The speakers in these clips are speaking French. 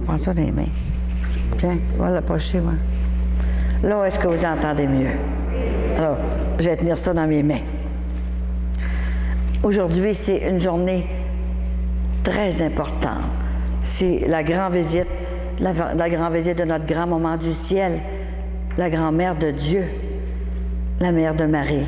prendre ça dans les mains. Tiens, on va l'approcher, moi. Là, est-ce que vous entendez mieux? Alors, je vais tenir ça dans mes mains. Aujourd'hui, c'est une journée très importante. C'est la grande visite, la grande visite de notre grand-maman du ciel, la grand-mère de Dieu, la mère de Marie.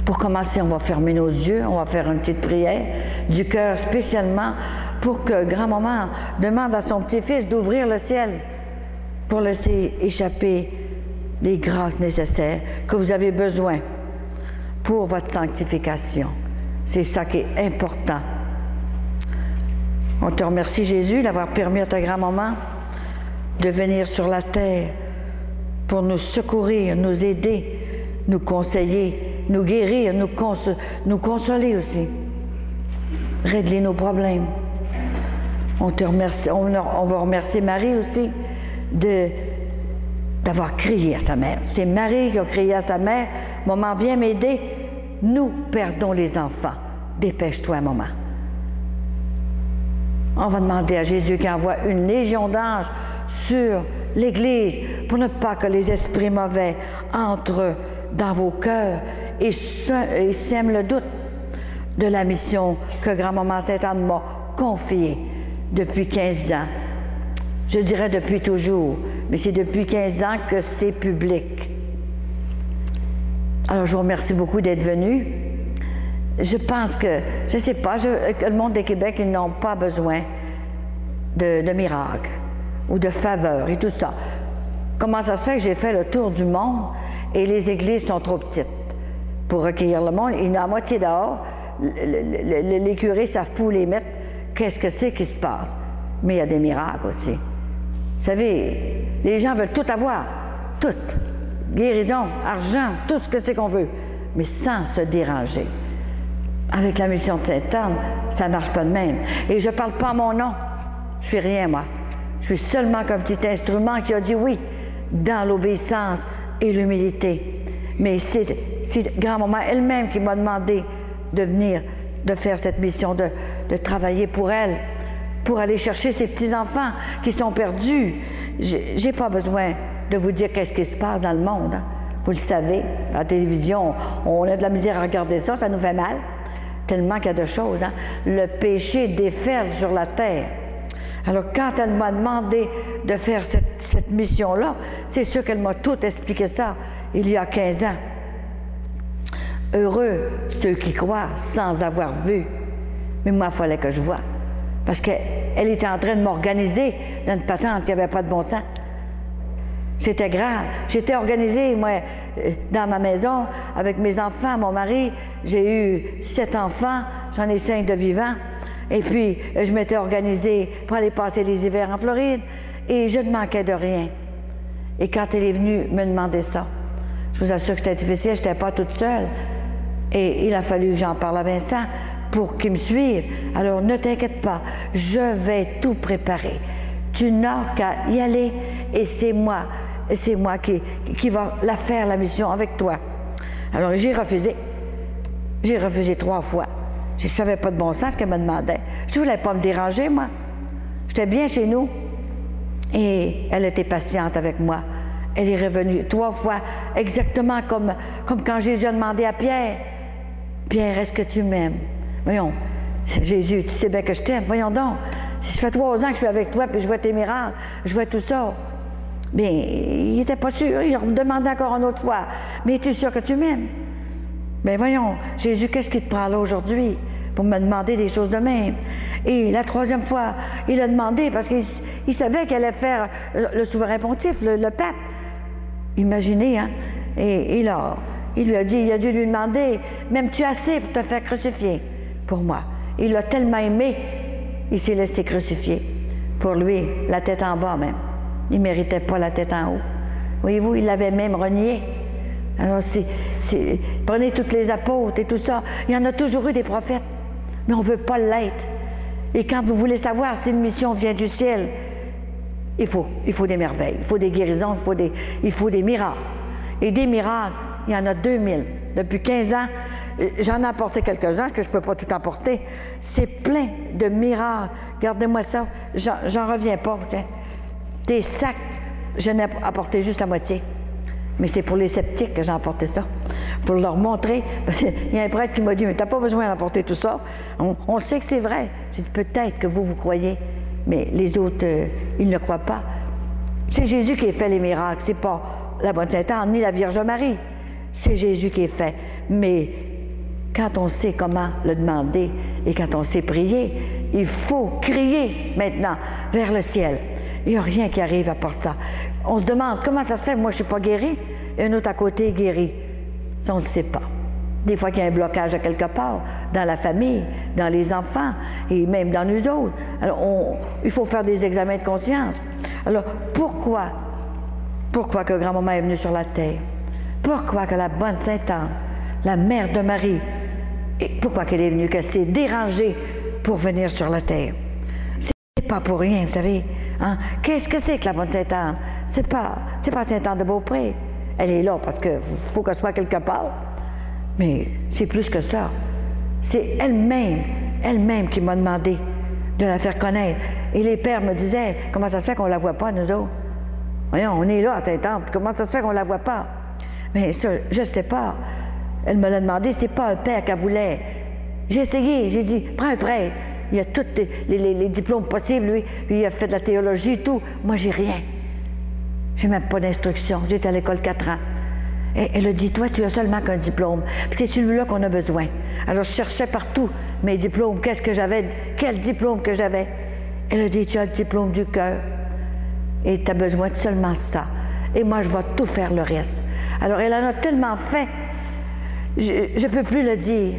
Pour commencer, on va fermer nos yeux, on va faire une petite prière du cœur spécialement pour que grand-maman demande à son petit-fils d'ouvrir le ciel pour laisser échapper les grâces nécessaires que vous avez besoin pour votre sanctification. C'est ça qui est important. On te remercie, Jésus, d'avoir permis à ta grand-maman de venir sur la terre pour nous secourir, nous aider, nous conseiller, nous guérir, nous consoler aussi, régler nos problèmes. On te remercie, on va remercier Marie aussi d'avoir crié à sa mère. C'est Marie qui a crié à sa mère, « Maman, viens m'aider, nous perdons les enfants. Dépêche-toi, maman. » On va demander à Jésus qu'il envoie une légion d'anges sur l'Église pour ne pas que les esprits mauvais entrent dans vos cœurs et sèment le doute de la mission que grand-maman Sainte-Anne m'a confiée depuis 15 ans. Je dirais depuis toujours, mais c'est depuis 15 ans que c'est public. Alors, je vous remercie beaucoup d'être venus. Je pense que, je ne sais pas, que le monde de Québec, ils n'ont pas besoin de miracles ou de faveurs et tout ça. Comment ça se fait que j'ai fait le tour du monde et les églises sont trop petites pour recueillir le monde? Il y en a à moitié dehors. Les curés savent pas où les mettre. Qu'est-ce que c'est qui se passe? Mais il y a des miracles aussi. Vous savez, les gens veulent tout avoir. Tout. Guérison, argent, tout ce que c'est qu'on veut. Mais sans se déranger. Avec la mission de Sainte-Anne, ça ne marche pas de même. Et je ne parle pas à mon nom. Je suis rien, moi. Je suis seulement qu'un petit instrument qui a dit oui, dans l'obéissance et l'humilité. Mais c'est grand-maman elle-même qui m'a demandé de venir, de faire cette mission, de travailler pour elle, pour aller chercher ses petits-enfants qui sont perdus. J'ai pas besoin de vous dire qu'est-ce qui se passe dans le monde. Hein. Vous le savez, à la télévision, on a de la misère à regarder ça, ça nous fait mal. Tellement qu'il y a de choses. Hein. Le péché déferle sur la terre. Alors, quand elle m'a demandé de faire cette mission-là, c'est sûr qu'elle m'a tout expliqué ça, il y a 15 ans. Heureux ceux qui croient sans avoir vu. Mais moi, il fallait que je voie. Parce qu'elle était en train de m'organiser dans une patente qui n'avait pas de bon sens. C'était grave. J'étais organisée, moi, dans ma maison, avec mes enfants, mon mari. J'ai eu 7 enfants, j'en ai 5 de vivants. Et puis, je m'étais organisée pour aller passer les hivers en Floride. Et je ne manquais de rien. Et quand elle est venue me demander ça, je vous assure que c'était difficile, je n'étais pas toute seule. Et il a fallu que j'en parle à Vincent pour qu'il me suive. Alors, ne t'inquiète pas, je vais tout préparer. Tu n'as qu'à y aller et c'est moi qui va la faire, la mission, avec toi. Alors, j'ai refusé. J'ai refusé 3 fois. Je ne savais pas de bon sens ce qu'elle me demandait. Je ne voulais pas me déranger, moi. J'étais bien chez nous. Et elle était patiente avec moi. Elle est revenue 3 fois, exactement comme quand Jésus a demandé à Pierre, « Pierre, est-ce que tu m'aimes? » Voyons, Jésus, tu sais bien que je t'aime. Voyons donc, si ça fait 3 ans que je suis avec toi, puis je vois tes miracles, je vois tout ça. Bien, il n'était pas sûr, il me demandait encore une autre fois, « Mais es-tu sûr que tu m'aimes? » Bien, voyons, Jésus, qu'est-ce qui te prend là aujourd'hui pour me demander des choses de même? Et la 3e fois, il a demandé, parce qu'il savait qu'elle allait faire le souverain pontife, le pape. Imaginez, hein? Et il lui a dit, il a dû lui demander, « M'aimes-tu assez pour te faire crucifier pour moi? » Il l'a tellement aimé, il s'est laissé crucifier. Pour lui, la tête en bas même. Il ne méritait pas la tête en haut. Voyez-vous, il l'avait même renié. Alors, prenez toutes les apôtres et tout ça. Il y en a toujours eu des prophètes, mais on ne veut pas l'être. Et quand vous voulez savoir si une mission vient du ciel, il faut des merveilles, il faut des guérisons, il faut des miracles. Et des miracles, il y en a 2000. Depuis 15 ans, j'en ai apporté quelques-uns, parce que je ne peux pas tout emporter. C'est plein de miracles. Regardez-moi ça, j'en reviens pas. Tiens. Des sacs, je n'ai apporté juste la moitié. Mais c'est pour les sceptiques que j'ai apporté ça. Pour leur montrer. Il y a un prêtre qui m'a dit, mais tu n'as pas besoin d'apporter tout ça. On le sait que c'est vrai. J'ai dit, peut-être que vous croyez, mais les autres, ils ne croient pas. C'est Jésus qui a fait les miracles. C'est pas la Bonne Sainte Anne ni la Vierge Marie. C'est Jésus qui est fait. Mais quand on sait comment le demander et quand on sait prier, il faut crier maintenant vers le ciel. Il n'y a rien qui arrive à part ça. On se demande comment ça se fait, moi je ne suis pas guérie, et un autre à côté est guéri. Ça, on ne le sait pas. Des fois qu'il y a un blocage à quelque part, dans la famille, dans les enfants, et même dans nous autres. Alors, il faut faire des examens de conscience. Alors, pourquoi que grand-maman est venue sur la terre? Pourquoi que la Bonne Sainte Anne, la mère de Marie, et pourquoi qu'elle est venue, qu'elle s'est dérangée pour venir sur la terre? C'est pas pour rien, vous savez. Hein? Qu'est-ce que c'est que la Bonne Sainte Anne? C'est pas Sainte Anne de Beaupré. Elle est là parce qu'il faut qu'elle soit quelque part. Mais c'est plus que ça. C'est elle-même qui m'a demandé de la faire connaître. Et les pères me disaient, comment ça se fait qu'on ne la voit pas, nous autres? Voyons, on est là à Sainte-Anne, comment ça se fait qu'on ne la voit pas? Mais ça, je ne sais pas. Elle me l'a demandé, c'est pas un père qu'elle voulait. J'ai essayé, j'ai dit, prends un prêtre. Il a tous les diplômes possibles, lui. Puis il a fait de la théologie et tout. Moi, j'ai rien. J'ai même pas d'instruction. J'étais à l'école 4 ans. Et elle a dit, toi, tu as seulement qu'un diplôme. Puis c'est celui-là qu'on a besoin. Alors, je cherchais partout mes diplômes. Qu'est-ce que j'avais? Quel diplôme que j'avais? Elle a dit, tu as le diplôme du cœur. Et tu as besoin de seulement ça. Et moi, je vais tout faire le reste. Alors, elle en a tellement fait. Je ne peux plus le dire.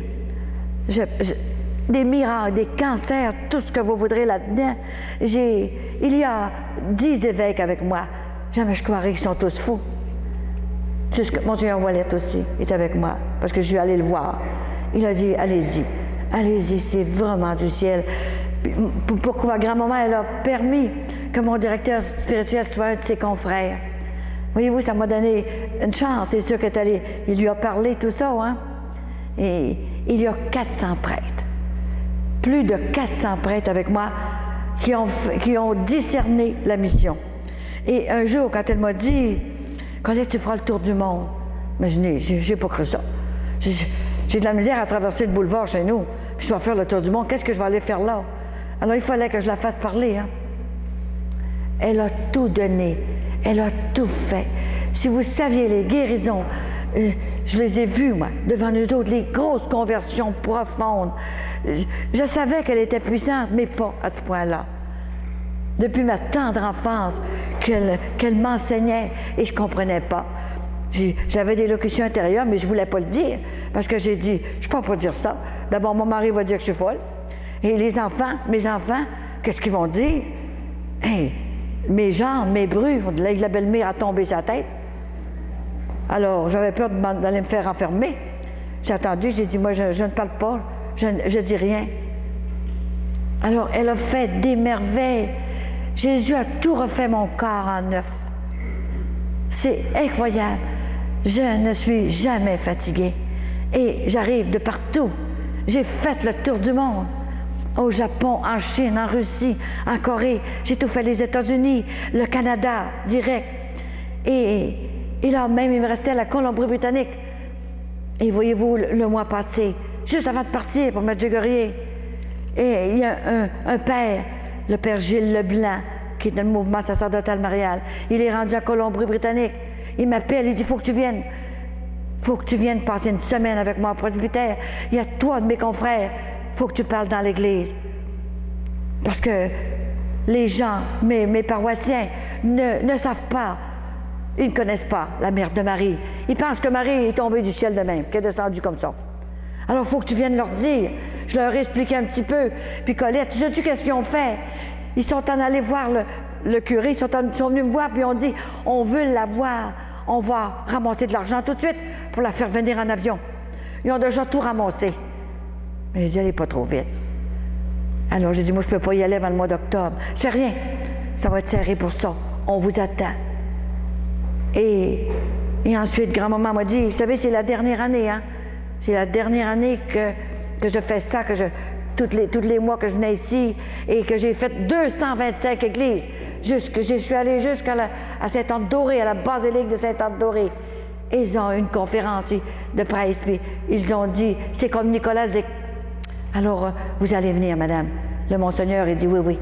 Des miracles, des cancers, tout ce que vous voudrez là-dedans. Il y a 10 évêques avec moi. Jamais je croirais qu'ils sont tous fous. Monseigneur Ouellet aussi est avec moi, parce que je suis allée le voir. Il a dit, allez-y, allez-y, c'est vraiment du ciel. Pourquoi grand-maman, elle a permis que mon directeur spirituel soit un de ses confrères. Voyez-vous, ça m'a donné une chance. C'est sûr qu'il allé, il lui a parlé tout ça, hein. Et il y a 400 prêtres. Plus de 400 prêtres avec moi qui ont discerné la mission. Et un jour, quand elle m'a dit, Colette, tu feras le tour du monde. Mais je n'ai pas cru ça. J'ai de la misère à traverser le boulevard chez nous. Puis je dois faire le tour du monde. Qu'est-ce que je vais aller faire là? Alors, il fallait que je la fasse parler. Hein? Elle a tout donné. Elle a tout fait. Si vous saviez les guérisons, je les ai vues, moi, devant nous autres, les grosses conversions profondes. Je savais qu'elle était puissante, mais pas à ce point-là. Depuis ma tendre enfance, qu'elle m'enseignait et je ne comprenais pas. J'avais des locutions intérieures, mais je ne voulais pas le dire, parce que j'ai dit, je ne peux pas dire ça. D'abord, mon mari va dire que je suis folle. Et les enfants, mes enfants, qu'est-ce qu'ils vont dire? Hey, mes jambes, mes brues, la belle-mère a tombé sa tête. Alors, j'avais peur d'aller me faire enfermer. J'ai attendu, j'ai dit, moi, je ne parle pas, je ne dis rien. Alors, elle a fait des merveilles. Jésus a tout refait mon corps en neuf. C'est incroyable. Je ne suis jamais fatiguée. Et j'arrive de partout. J'ai fait le tour du monde. Au Japon, en Chine, en Russie, en Corée. J'ai tout fait les États-Unis, le Canada, direct. Et là même, il me restait la Colombie-Britannique. Et voyez-vous, le mois passé, juste avant de partir pour Medjugorje, et il y a un père, le père Gilles Leblanc, qui est dans le mouvement sacerdotal marial. Il est rendu à Colombie-Britannique. Il m'appelle, il dit, il faut que tu viennes. Il faut que tu viennes passer une semaine avec moi au presbytère. Il y a 3 de mes confrères. Il faut que tu parles dans l'église. Parce que les gens, mes paroissiens, ne savent pas. Ils ne connaissent pas la mère de Marie. Ils pensent que Marie est tombée du ciel de même, qu'elle est descendue comme ça. Alors, il faut que tu viennes leur dire. Je leur ai expliqué un petit peu. Puis Colette, tu sais-tu qu'est-ce qu'ils ont fait? Ils sont en allés voir le curé, ils sont venus me voir, puis ils ont dit, on veut la voir, on va ramasser de l'argent tout de suite pour la faire venir en avion. Ils ont déjà tout ramassé. Mais j'ai dit, allez pas trop vite. Alors j'ai dit, moi je ne peux pas y aller avant le mois d'octobre. C'est rien, ça va être serré pour ça. On vous attend. Et Et ensuite, grand-maman m'a dit, vous savez, c'est la dernière année, hein? C'est la dernière année que je fais ça, tous les mois que je venais ici, et que j'ai fait 225 églises. Je suis allée jusqu'à Sainte-Anne-Dorée, à la basilique de Sainte-Anne-Dorée. Et ils ont eu une conférence de presse, puis ils ont dit, c'est comme Nicolas Zic. Alors, vous allez venir, madame. Le monseigneur, il dit oui, oui.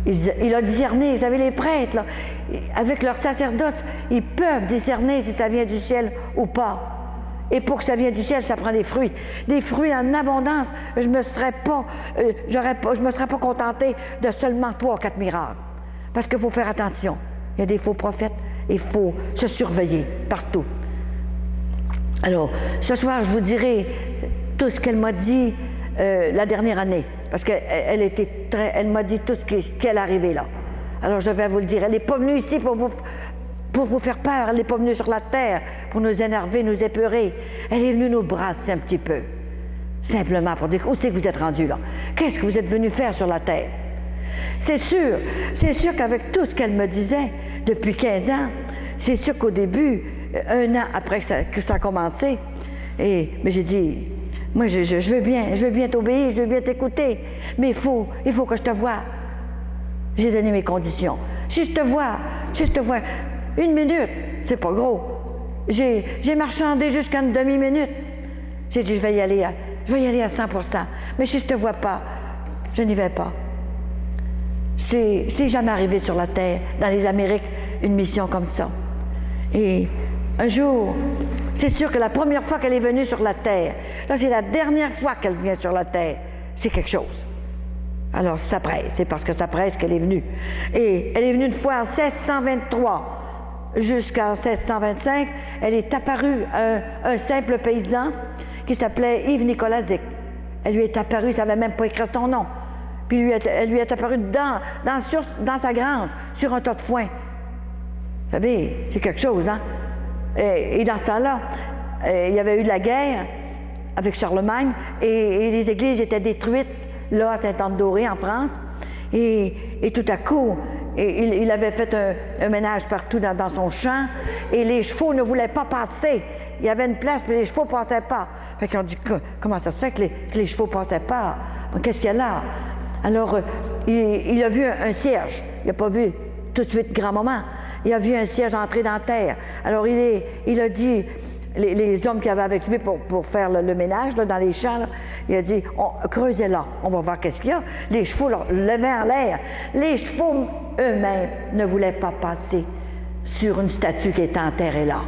Il a discerné, vous savez, les prêtres, là, avec leur sacerdoce, ils peuvent discerner si ça vient du ciel ou pas. Et pour que ça vienne du ciel, ça prend des fruits. Des fruits en abondance. Je me serais pas contentée de seulement 3 ou 4 miracles. Parce qu'il faut faire attention. Il y a des faux prophètes. Il faut se surveiller partout. Alors, ce soir, je vous dirai tout ce qu'elle m'a dit la dernière année. Parce qu'elle m'a dit tout ce qu'elle est arrivé là. Alors, je vais vous le dire. Elle n'est pas venue ici pour vous faire peur. Elle n'est pas venue sur la terre pour nous énerver, nous épeurer. Elle est venue nous brasser un petit peu. Simplement pour dire, où c'est que vous êtes rendu là? Qu'est-ce que vous êtes venu faire sur la terre? C'est sûr qu'avec tout ce qu'elle me disait depuis 15 ans, c'est sûr qu'au début, 1 an après que ça a commencé, mais j'ai dit, moi je veux bien t'obéir, je veux bien t'écouter, mais il faut que je te voie. J'ai donné mes conditions. Si je te vois 1 minute, c'est pas gros. J'ai marchandé jusqu'à une demi-minute. J'ai dit, je vais y aller à 100%. Mais si je te vois pas, je n'y vais pas. C'est jamais arrivé sur la terre, dans les Amériques, une mission comme ça. Et un jour, c'est sûr que la première fois qu'elle est venue sur la terre, là c'est la dernière fois qu'elle vient sur la terre, c'est quelque chose. Alors ça presse, c'est parce que ça presse qu'elle est venue. Et elle est venue une fois en 1623 jusqu'en 1625, elle est apparue à un simple paysan qui s'appelait Yves Nicolas Zic. Elle lui est apparue, il ne savait même pas écrire son nom. Puis elle lui est apparue dans sa grange, sur un tas de foin. Vous savez, c'est quelque chose, hein? Et dans ce temps-là, il y avait eu de la guerre avec Charlemagne et les églises étaient détruites, là, à Sainte-Anne-Dorée, en France. Et tout à coup, il avait fait un ménage partout dans son champ et les chevaux ne voulaient pas passer. Il y avait une place, mais les chevaux ne passaient pas. Fait qu'on dit, comment ça se fait que les chevaux ne passaient pas? Qu'est-ce qu'il y a là? Alors, il a vu un cierge. Il n'a pas vu tout de suite grand-maman. Il a vu un cierge entrer dans la terre. Alors, il a dit, les hommes qui avaient avec lui pour faire le ménage là, dans les champs, là, il a dit, creusez là, on va voir qu'est-ce qu'il y a. Les chevaux levaient en l'air. Les chevaux eux-mêmes ne voulaient pas passer sur une statue qui était enterrée là.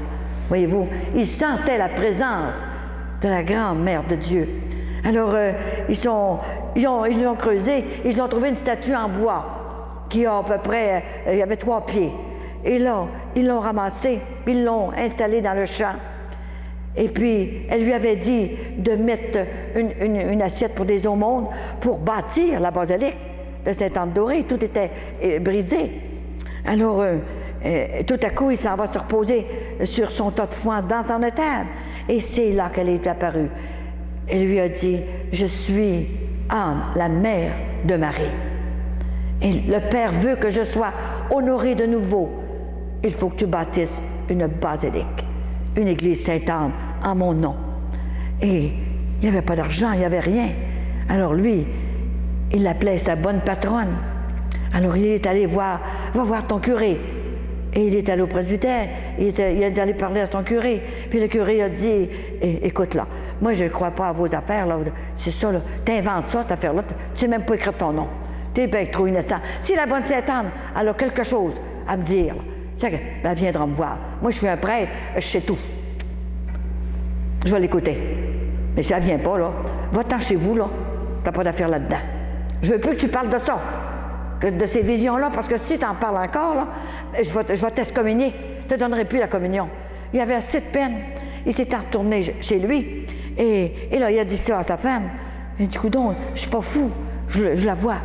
Voyez-vous, ils sentaient la présence de la grand-mère de Dieu. Alors, ils ont creusé, ils ont trouvé une statue en bois qui a à peu près, il y avait 3 pieds. Et là, ils l'ont ramassée, puis ils l'ont installée dans le champ. Et puis, elle lui avait dit de mettre une assiette pour des aumônes pour bâtir la basilique de Sainte-Anne-Dorée. Tout était brisé. Alors, tout à coup, il s'en va se reposer sur son tas de foin dans son étable. Et c'est là qu'elle est apparue. Elle lui a dit, je suis Anne, la mère de Marie. Et le Père veut que je sois honorée de nouveau. Il faut que tu bâtisses une basilique, une église Sainte-Anne en mon nom. Et il n'y avait pas d'argent, il n'y avait rien. Alors lui, il l'appelait sa bonne patronne. Alors il est allé va voir ton curé. Et il est allé au presbytère, il est allé parler à son curé. Puis le curé a dit, écoute là, moi je ne crois pas à vos affaires, là. C'est ça, là. T'inventes ça, cette affaire-là, tu ne sais même pas écrire ton nom. T'es bien trop innocent. Si la bonne Sainte-Anne, elle a quelque chose à me dire, c'est qu'elle viendra me voir. Moi je suis un prêtre, je sais tout. Je vais l'écouter. Mais si elle ne vient pas, là, va-t'en chez vous, là. T'as pas d'affaire là-dedans. Je veux plus que tu parles de ça. De ces visions-là, parce que si tu en parles encore, là, je vais t'excommunier. Je ne te donnerai plus la communion. Il avait assez de peine. Il s'est retourné chez lui. Et là, il a dit ça à sa femme. Il dit, coudonc, je ne suis pas fou. Je la vois.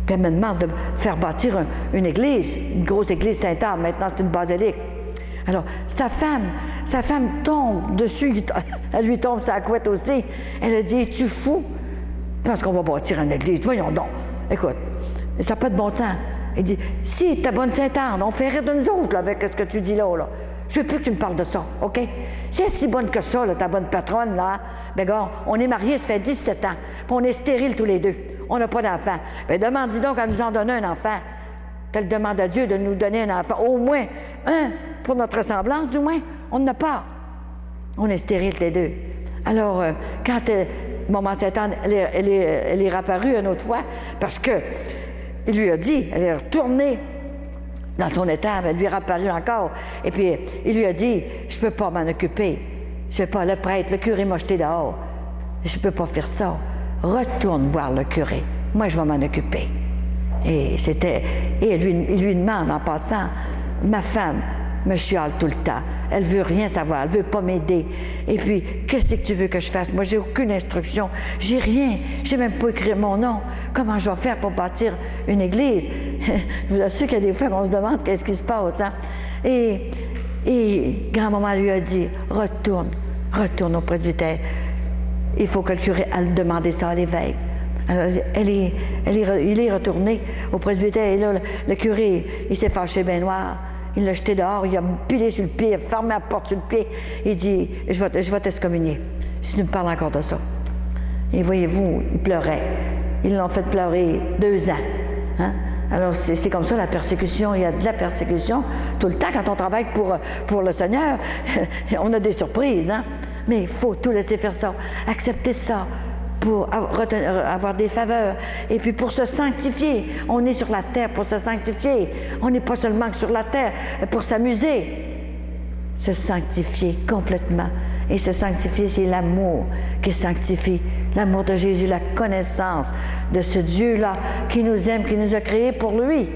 Puis elle me demande de faire bâtir une église, une grosse église Sainte-Anne. Maintenant, c'est une basilique. Alors, sa femme tombe dessus. Elle lui tombe sa couette aussi. Elle a dit, es-tu fou? Parce qu'on va bâtir une église. Voyons donc. Écoute, ça n'a pas de bon sens. Il dit, si ta bonne Sainte-Anne, on fait rire de nous autres là, avec ce que tu dis là. Je veux plus que tu me parles de ça, OK? Si elle est si bonne que ça, là, ta bonne patronne, là, ben gars, on est mariés, ça fait 17 ans, puis on est stériles tous les deux. On n'a pas d'enfant. Ben demande, dis donc, à nous en donner un enfant. Qu'elle demande à Dieu de nous donner un enfant. Au moins un, pour notre ressemblance, du moins. On n'a pas. On est stériles les deux. Alors, quand maman Sainte-Anne, elle est réapparue une autre fois, parce que il lui a dit, elle est retournée dans son étable, elle lui est réapparue encore. Et puis, il lui a dit, je ne peux pas m'en occuper. Je ne peux pas, le prêtre, le curé m'a jeté dehors. Je ne peux pas faire ça. Retourne voir le curé. Moi, je vais m'en occuper. Et il lui demande en passant, ma femme me chiale tout le temps. Elle veut rien savoir, elle veut pas m'aider. Et puis, qu'est-ce que tu veux que je fasse? Moi, j'ai aucune instruction, j'ai rien, j'ai même pas écrit mon nom. Comment je vais faire pour bâtir une église? Je vous assure qu'il y a des fois qu'on se demande qu'est-ce qui se passe. Hein? Et grand-maman lui a dit, retourne au presbytère. Il faut que le curé aille demander ça à l'évêque. Alors, il est retourné au presbytère et là, le curé, il s'est fâché bien noir. Il l'a jeté dehors, il a pilé sur le pied, il a fermé la porte sur le pied. Il dit, je vais t'excommunier si tu me parles encore de ça. Et voyez-vous, il pleurait. Ils l'ont fait pleurer 2 ans. Hein? Alors, c'est comme ça la persécution. Il y a de la persécution tout le temps. Quand on travaille pour le Seigneur, on a des surprises. Hein? Mais il faut tout laisser faire ça. Accepter ça pour avoir des faveurs. Et puis pour se sanctifier. On est sur la terre pour se sanctifier. On n'est pas seulement sur la terre pour s'amuser. Se sanctifier complètement. Et se sanctifier, c'est l'amour qui sanctifie. L'amour de Jésus, la connaissance de ce Dieu-là qui nous aime, qui nous a créés pour lui.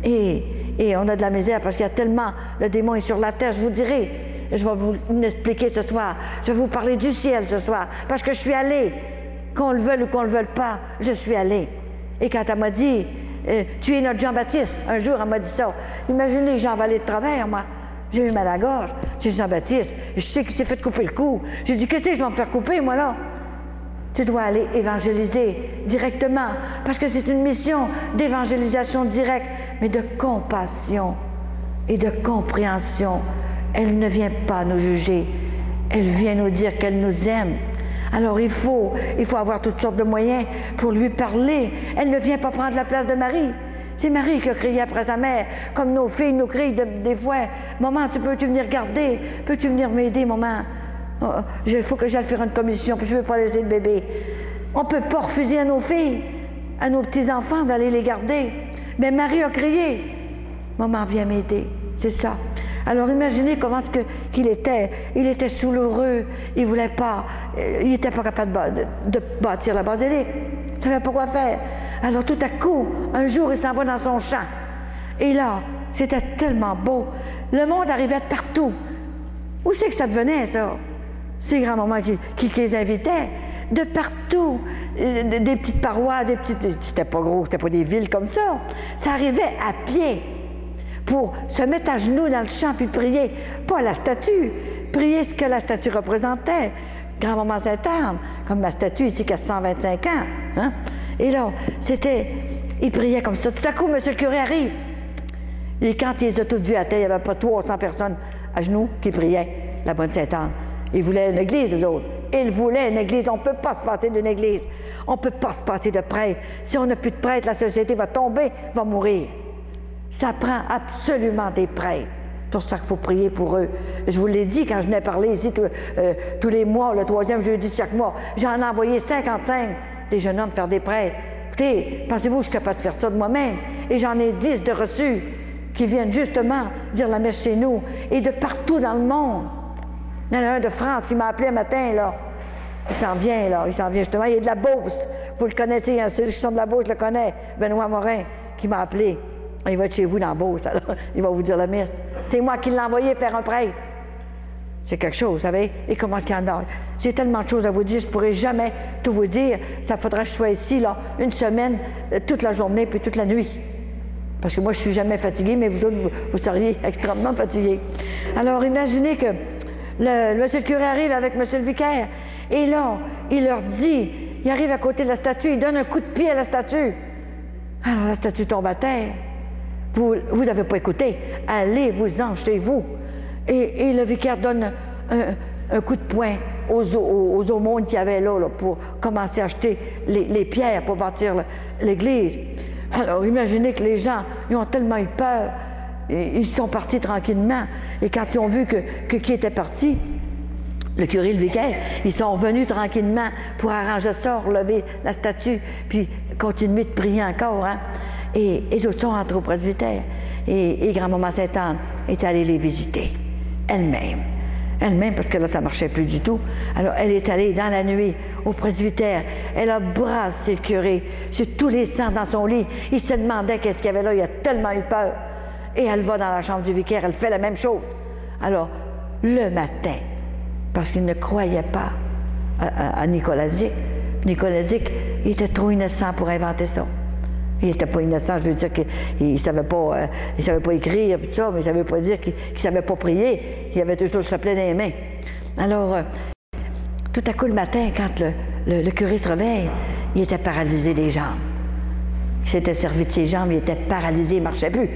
Et on a de la misère parce qu'il y a tellement, le démon est sur la terre, je vous dirai. Je vais vous expliquer ce soir. Je vais vous parler du ciel ce soir. Parce que je suis allée. Qu'on le veuille ou qu'on le veuille pas, je suis allée. Et quand elle m'a dit, tu es notre Jean-Baptiste, un jour elle m'a dit ça. Imaginez, Jean va aller de travers, moi. J'ai eu mal à la gorge. C'est Jean-Baptiste. Je sais qu'il s'est fait couper le cou. J'ai dit, qu'est-ce que je vais me faire couper, moi, là? Tu dois aller évangéliser directement. Parce que c'est une mission d'évangélisation directe, mais de compassion et de compréhension. Elle ne vient pas nous juger. Elle vient nous dire qu'elle nous aime. Alors il faut avoir toutes sortes de moyens pour lui parler. Elle ne vient pas prendre la place de Marie. C'est Marie qui a crié après sa mère, comme nos filles nous crient des fois. Maman, peux-tu venir garder? Peux-tu venir m'aider, maman? Il faut que j'aille faire une commission, puis je ne veux pas laisser le bébé. On ne peut pas refuser à nos filles, à nos petits-enfants d'aller les garder. Mais Marie a crié. Maman, viens m'aider. C'est ça. Alors imaginez comment qu'il était. Il était douloureux. Il voulait pas. Il n'était pas capable de bâtir la basilique. Il ne savait pas quoi faire. Alors tout à coup, un jour, il s'en va dans son champ. Et là, c'était tellement beau. Le monde arrivait de partout. Où c'est que ça devenait, ça? C'est grand-maman qui les invitait. De partout. Des petites paroisses, c'était pas gros, c'était pas des villes comme ça. Ça arrivait à pied. Pour se mettre à genoux dans le champ puis prier, pas la statue, prier ce que la statue représentait. Grand-maman Sainte-Anne, comme ma statue ici qui a 125 ans. Hein? Et là, il priait comme ça. Tout à coup, M. le curé arrive. Et quand il les a tous vus à terre, il n'y avait pas 300 personnes à genoux qui priaient, la bonne Sainte-Anne. Ils voulaient une église, eux autres. Ils voulaient une église. On ne peut pas se passer d'une église. On ne peut pas se passer de prêtre. Si on n'a plus de prêtre, la société va tomber, va mourir. Ça prend absolument des prêtres. C'est pour ça qu'il faut prier pour eux. Je vous l'ai dit quand je venais parler ici tous les mois, le 3e jeudi de chaque mois. J'en ai envoyé 55 des jeunes hommes faire des prêtres. Écoutez, pensez-vous que je suis capable de faire ça de moi-même? Et j'en ai 10 de reçus qui viennent justement dire la messe chez nous et de partout dans le monde. Il y en a un de France qui m'a appelé un matin, là. Il s'en vient, là. Il s'en vient justement. Il est de la Beauce. Vous le connaissez, hein? Ceux qui sont de la Beauce, je le connais. Benoît Morin, qui m'a appelé. Il va être chez vous dans la Beauce, alors il va vous dire la messe. C'est moi qui l'ai envoyé faire un prêtre. C'est quelque chose, vous savez? Et comment qu'il y en a? J'ai tellement de choses à vous dire, je ne pourrai jamais tout vous dire. Ça faudra que je sois ici, là, une semaine, toute la journée, puis toute la nuit. Parce que moi, je ne suis jamais fatiguée, mais vous autres, vous seriez extrêmement fatigués. Alors, imaginez que monsieur le curé arrive avec monsieur le vicaire, et là, il leur dit, il arrive à côté de la statue, il donne un coup de pied à la statue. Alors, la statue tombe à terre. Vous n'avez pas écouté. Allez-vous-en chez vous. Et le vicaire donne un coup de poing aux aumônes qu'il y avait là pour commencer à acheter les pierres pour bâtir l'église. Alors, imaginez que les gens, ils ont tellement eu peur, ils sont partis tranquillement. Et quand ils ont vu qui était parti, le curé et le vicaire, ils sont revenus tranquillement pour arranger ça, relever la statue, puis continuer de prier encore. Hein? Et les autres sont rentrés au presbytère. Et grand-maman Sainte-Anne est allée les visiter, elle-même. Elle-même, parce que là, ça ne marchait plus du tout. Alors, elle est allée dans la nuit au presbytère. Elle a brassé le curé sur tous les sangs dans son lit. Il se demandait qu'est-ce qu'il y avait là. Il a tellement eu peur. Et elle va dans la chambre du vicaire. Elle fait la même chose. Alors, le matin, parce qu'il ne croyait pas à Nicolazic. Nicolazic, il était trop innocent pour inventer ça. Il n'était pas innocent, je veux dire qu'il ne savait pas écrire, tout ça, mais ça ne veut pas dire qu'il ne savait pas prier. Il avait toujours le chapelet dans les mains. Alors, tout à coup, le matin, quand le curé se réveille, il était paralysé des jambes. Il s'était servi de ses jambes, il était paralysé, il ne marchait plus.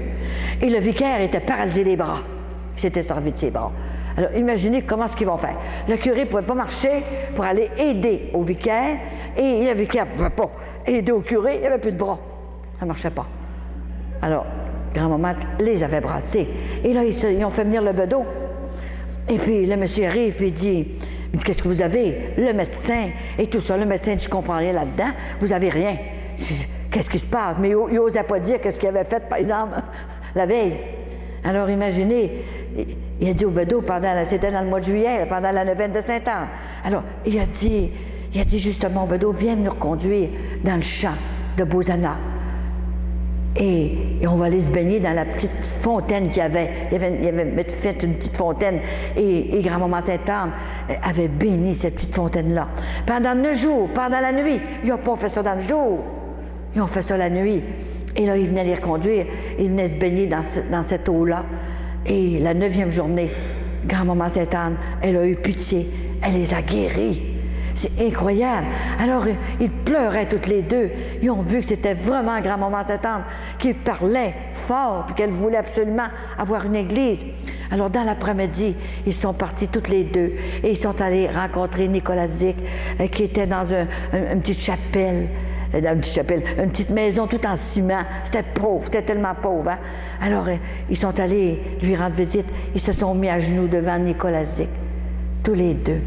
Et le vicaire était paralysé des bras. Il s'était servi de ses bras. Alors, imaginez comment est-ce qu'ils vont faire. Le curé ne pouvait pas marcher pour aller aider au vicaire, et le vicaire ne pouvait pas aider au curé, il n'y avait plus de bras. Ça ne marchait pas. Alors, grand-maman les avait brassés. Et là, ils ont fait venir le bedeau. Et puis, le monsieur arrive, puis il dit, qu'est-ce que vous avez? Le médecin et tout ça. Le médecin dit, je ne comprends rien là-dedans. Vous n'avez rien. Qu'est-ce qui se passe? Mais il n'osait pas dire qu'est-ce qu'il avait fait, par exemple, la veille. Alors, imaginez, il a dit au bedeau, c'était dans le mois de juillet, pendant la neuvaine de Sainte-Anne. Alors, il a dit justement au bedeau, viens nous reconduire dans le champ de Bozana. Et on va aller se baigner dans la petite fontaine qu'il y avait. Il avait fait une petite fontaine. Et grand-maman Sainte-Anne avait béni cette petite fontaine-là. Pendant 9 jours, pendant la nuit. Ils n'ont pas fait ça dans le jour. Ils ont fait ça la nuit. Et là, ils venaient les reconduire. Ils venaient se baigner dans cette eau-là. Et la 9e journée, grand-maman Sainte-Anne, elle a eu pitié. Elle les a guéris. C'est incroyable. Alors, ils pleuraient toutes les deux. Ils ont vu que c'était vraiment grand-maman Sainte-Anne qui parlait fort, puis qu'elle voulait absolument avoir une église. Alors, dans l'après-midi, ils sont partis toutes les deux et ils sont allés rencontrer Nicolazic, qui était dans une petite chapelle. Une petite maison tout en ciment. C'était pauvre, c'était tellement pauvre. Hein? Alors, ils sont allés lui rendre visite. Ils se sont mis à genoux devant Nicolazic, tous les deux.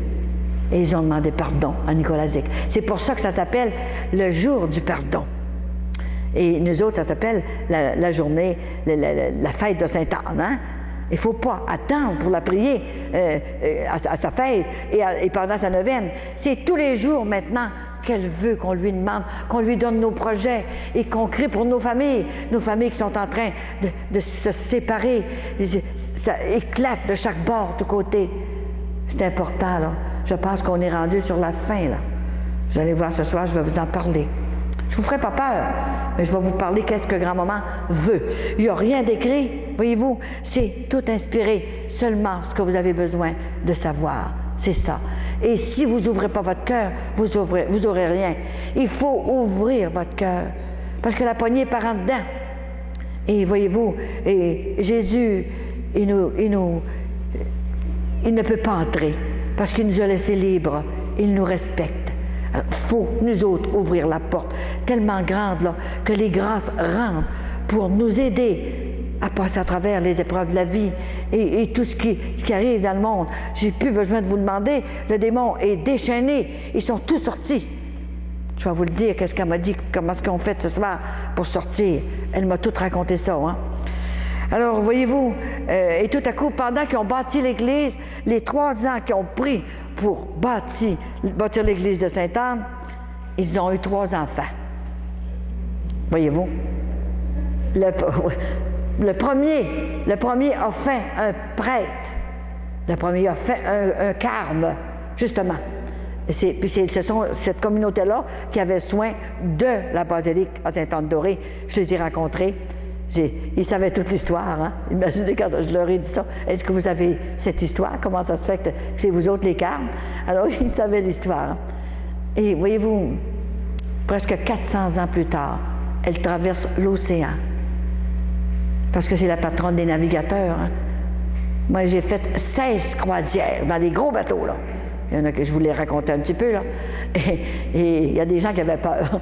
Et ils ont demandé pardon à Nicolazic. C'est pour ça que ça s'appelle le jour du pardon. Et nous autres, ça s'appelle la journée, la fête de Sainte-Anne. Hein? Il ne faut pas attendre pour la prier à sa fête et pendant sa neuvaine. C'est tous les jours maintenant qu'elle veut qu'on lui demande, qu'on lui donne nos projets et qu'on crie pour nos familles qui sont en train de se séparer. Ça éclate de chaque bord, de côté. C'est important, là. Je pense qu'on est rendu sur la fin, là. Vous allez voir ce soir, je vais vous en parler. Je ne vous ferai pas peur, mais je vais vous parler qu'est-ce que grand-maman veut. Il n'y a rien d'écrit, voyez-vous, c'est tout inspiré, seulement ce que vous avez besoin de savoir. C'est ça. Et si vous n'ouvrez pas votre cœur, vous aurez rien. Il faut ouvrir votre cœur, parce que la poignée part en dedans. Et voyez-vous, et Jésus, il ne peut pas entrer, parce qu'il nous a laissés libres. Il nous respecte. Il faut, nous autres, ouvrir la porte tellement grande là, que les grâces rentrent pour nous aider à passer à travers les épreuves de la vie et tout ce qui arrive dans le monde. J'ai plus besoin de vous demander. Le démon est déchaîné. Ils sont tous sortis. Je vais vous le dire, qu'est-ce qu'elle m'a dit, comment est-ce qu'on fait ce soir pour sortir. Elle m'a tout raconté ça. Hein? Alors, voyez-vous, et tout à coup, pendant qu'ils ont bâti l'Église, les 3 ans qu'ils ont pris pour bâtir l'Église de Sainte-Anne, ils ont eu 3 enfants. Voyez-vous? Le premier a fait un prêtre. Le premier a fait un carme, justement. Puis ce sont cette communauté-là qui avait soin de la basilique à Sainte-Anne-Dorée. Je les ai rencontrés. Ils savaient toute l'histoire. Hein? Imaginez quand je leur ai dit ça. Est-ce que vous avez cette histoire? Comment ça se fait que c'est vous autres les carmes? Alors, ils savaient l'histoire. Hein? Et voyez-vous, presque 400 ans plus tard, elle traverse l'océan. Parce que c'est la patronne des navigateurs. Hein? Moi, j'ai fait 16 croisières dans des gros bateaux, là. Il y en a que je voulais raconter un petit peu, là. Et il y a des gens qui avaient peur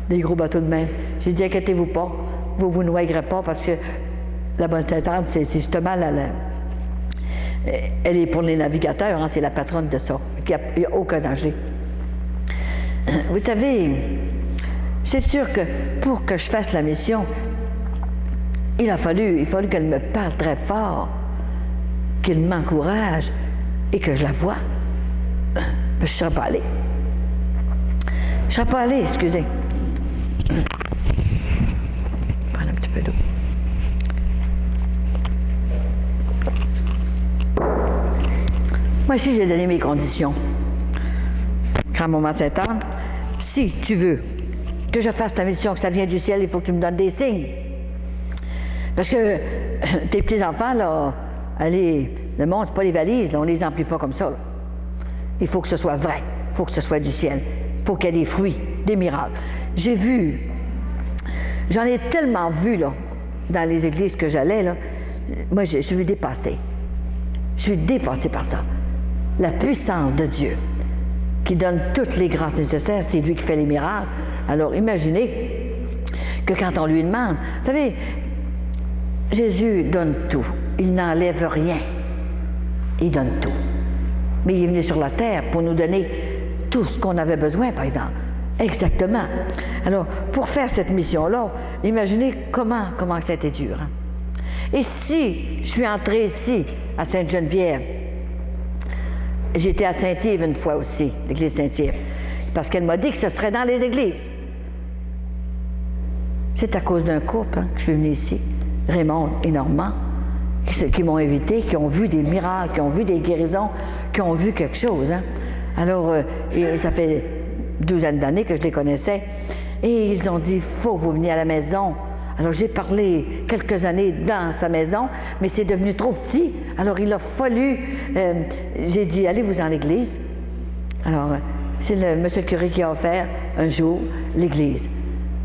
des gros bateaux de même. J'ai dit, inquiétez-vous pas, vous vous noierez pas, parce que la Bonne Sainte-Anne, c'est justement elle est pour les navigateurs, hein, c'est la patronne de ça. Il n'y a aucun danger. Vous savez, c'est sûr que pour que je fasse la mission, il a fallu qu'elle me parle très fort, qu'elle m'encourage et que je la voie. Je ne serais pas allée. Je ne serais pas allée, excusez. Prendre un petit peu d'eau. Moi aussi, j'ai donné mes conditions. Grand Maman Sainte-Anne, si tu veux que je fasse ta mission, que ça vient du ciel, il faut que tu me donnes des signes. Parce que tes petits-enfants, là, le monde, c'est pas les valises, là, on les emplit pas comme ça. Là. Il faut que ce soit vrai, il faut que ce soit du ciel, il faut qu'il y ait des fruits, des miracles. J'ai vu, j'en ai tellement vu, là, dans les églises que j'allais, là, moi, je suis dépassée. Je suis dépassée par ça. La puissance de Dieu, qui donne toutes les grâces nécessaires, c'est lui qui fait les miracles. Alors, imaginez que quand on lui demande, vous savez, Jésus donne tout. Il n'enlève rien. Il donne tout. Mais il est venu sur la terre pour nous donner tout ce qu'on avait besoin, par exemple. Exactement. Alors, pour faire cette mission-là, imaginez comment ça a été dur. Hein? Et si je suis entrée ici, à Sainte-Geneviève, j'étais à Saint-Yves une fois aussi, l'église Saint-Yves, parce qu'elle m'a dit que ce serait dans les églises. C'est à cause d'un couple que je suis venue ici, Raymond et Normand, qui m'ont invité, qui ont vu des miracles, qui ont vu des guérisons, qui ont vu quelque chose. Hein? Alors, et ça fait 12 d'années que je les connaissais, et ils ont dit, il faut que vous veniez à la maison. Alors, j'ai parlé quelques années dans sa maison, mais c'est devenu trop petit. Alors, il a fallu... j'ai dit, allez-vous en l'église. Alors, c'est le monsieur le curé qui a offert un jour l'église.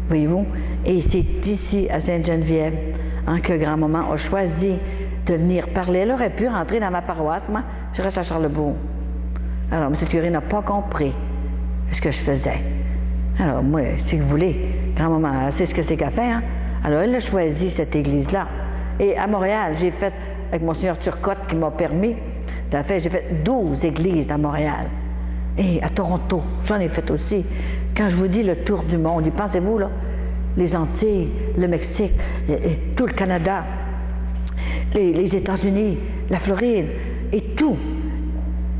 Voyez-vous? Et c'est ici, à Sainte-Geneviève, hein, que grand-maman a choisi de venir parler. Elle aurait pu rentrer dans ma paroisse. Moi, je reste à Charlebourg. Alors, monsieur le curé n'a pas compris ce que je faisais. Alors, moi, si vous voulez, grand-maman, c'est ce que c'est qu'elle fait, hein? Alors, elle a choisi cette église-là. Et à Montréal, j'ai fait, avec Monseigneur Turcotte qui m'a permis, j'ai fait 12 églises à Montréal. Et à Toronto, j'en ai fait aussi. Quand je vous dis le tour du monde, y pensez-vous, là? Les Antilles, le Mexique, tout le Canada, les États-Unis, la Floride, et tout.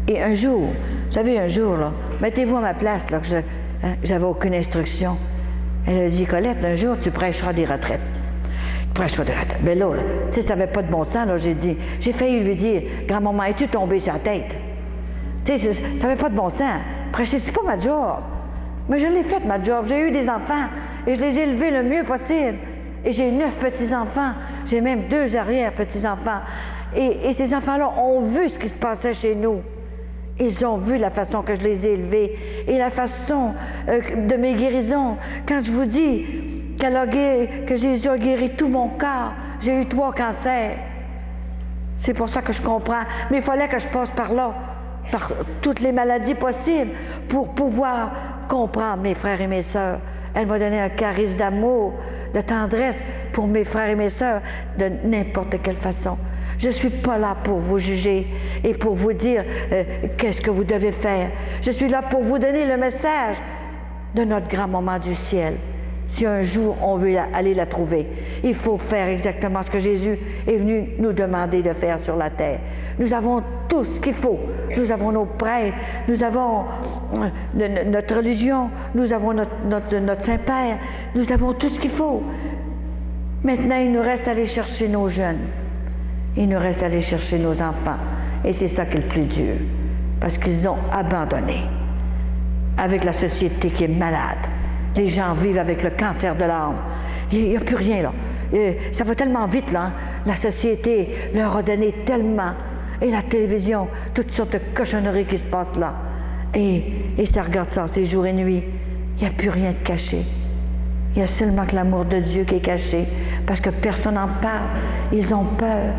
Et un jour, vous savez, un jour, là, mettez-vous à ma place, là, que j'avais aucune instruction. Elle a dit, Colette, un jour, tu prêcheras des retraites. Prêcheras des retraites. Mais là, tu sais, ça n'avait pas de bon sens, là, j'ai failli lui dire, grand-maman, es-tu tombée sur la tête? Tu sais, ça n'avait pas de bon sens. Prêcher, c'est pas ma job. Mais je l'ai faite, ma job. J'ai eu des enfants et je les ai élevés le mieux possible. Et j'ai 9 petits-enfants. J'ai même 2 arrière-petits-enfants. Et ces enfants-là ont vu ce qui se passait chez nous. Ils ont vu la façon que je les ai élevés et la façon de mes guérisons. Quand je vous dis que Jésus a guéri tout mon corps, j'ai eu 3 cancers. C'est pour ça que je comprends. Mais il fallait que je passe par là, par toutes les maladies possibles, pour pouvoir comprendre mes frères et mes sœurs. Elle m'a donné un charisme d'amour, de tendresse pour mes frères et mes sœurs, de n'importe quelle façon. Je ne suis pas là pour vous juger et pour vous dire qu'est-ce que vous devez faire. Je suis là pour vous donner le message de notre grand-maman du ciel. Si un jour on veut aller la trouver, il faut faire exactement ce que Jésus est venu nous demander de faire sur la terre. Nous avons tout ce qu'il faut. Nous avons nos prêtres, nous avons notre religion, nous avons notre Saint-Père, nous avons tout ce qu'il faut. Maintenant, il nous reste à aller chercher nos jeunes. Il nous reste à aller chercher nos enfants. Et c'est ça qui est le plus dur. Parce qu'ils ont abandonné. Avec la société qui est malade. Les gens vivent avec le cancer de l'âme. Il n'y a plus rien, là. Ça va tellement vite, là. Hein? La société leur a donné tellement. Et la télévision, toutes sortes de cochonneries qui se passent là. Et ça regarde ça, c'est jour et nuit. Il n'y a plus rien de caché. Il y a seulement que l'amour de Dieu qui est caché. Parce que personne n'en parle. Ils ont peur.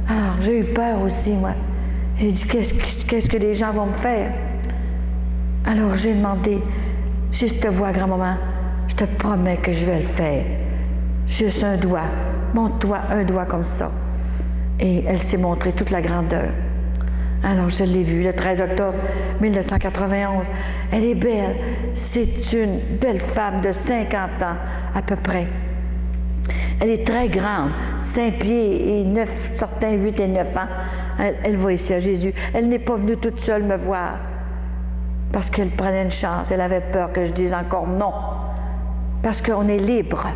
Alors, j'ai eu peur aussi, moi. J'ai dit, qu'est-ce que les gens vont me faire? Alors, j'ai demandé, si je te vois, grand-maman, je te promets que je vais le faire. Juste un doigt. Montre-toi un doigt comme ça. Et elle s'est montrée toute la grandeur. Alors, je l'ai vue le 13 octobre 1991. Elle est belle. C'est une belle femme de 50 ans, à peu près. Elle est très grande, 5 pieds et 9, certains 8 et 9 ans. Elle va ici à Jésus. Elle n'est pas venue toute seule me voir parce qu'elle prenait une chance. Elle avait peur que je dise encore non. Parce qu'on est libre.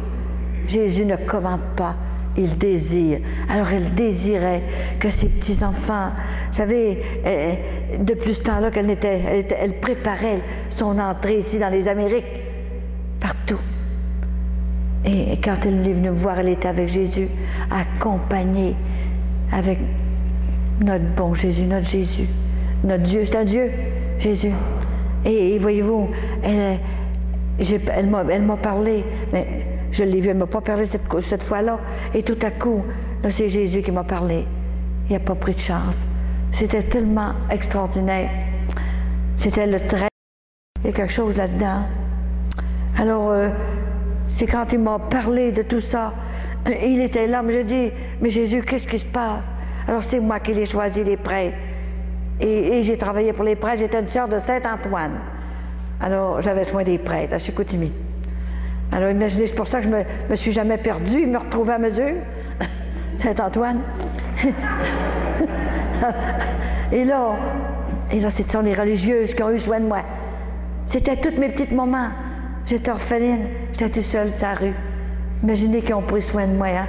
Jésus ne commande pas, il désire. Alors elle désirait que ses petits-enfants, vous savez, depuis ce temps-là elle préparait son entrée ici dans les Amériques, partout. Et quand elle est venue me voir, elle était avec Jésus, accompagnée avec notre bon Jésus, notre Dieu, c'est un Dieu, Jésus. Et voyez-vous, elle m'a parlé, mais je l'ai vue, elle ne m'a pas parlé cette fois-là. Et tout à coup, là, c'est Jésus qui m'a parlé. Il n'a pas pris de chance. C'était tellement extraordinaire. C'était le trait. Il y a quelque chose là-dedans. Alors, c'est quand il m'a parlé de tout ça, il était là, mais je dis, mais Jésus, qu'est-ce qui se passe? Alors c'est moi qui l'ai choisi, les prêtres. Et j'ai travaillé pour les prêtres, j'étais une sœur de Saint-Antoine. Alors j'avais soin des prêtres à Chicoutimi. Alors imaginez, c'est pour ça que je me suis jamais perdue, me retrouvais à mesure. Saint-Antoine. Et là, ce sont les religieuses qui ont eu soin de moi. C'était tous mes petits moments. J'étais orpheline, j'étais toute seule sur la rue. Imaginez qu'ils ont pris soin de moi. Hein?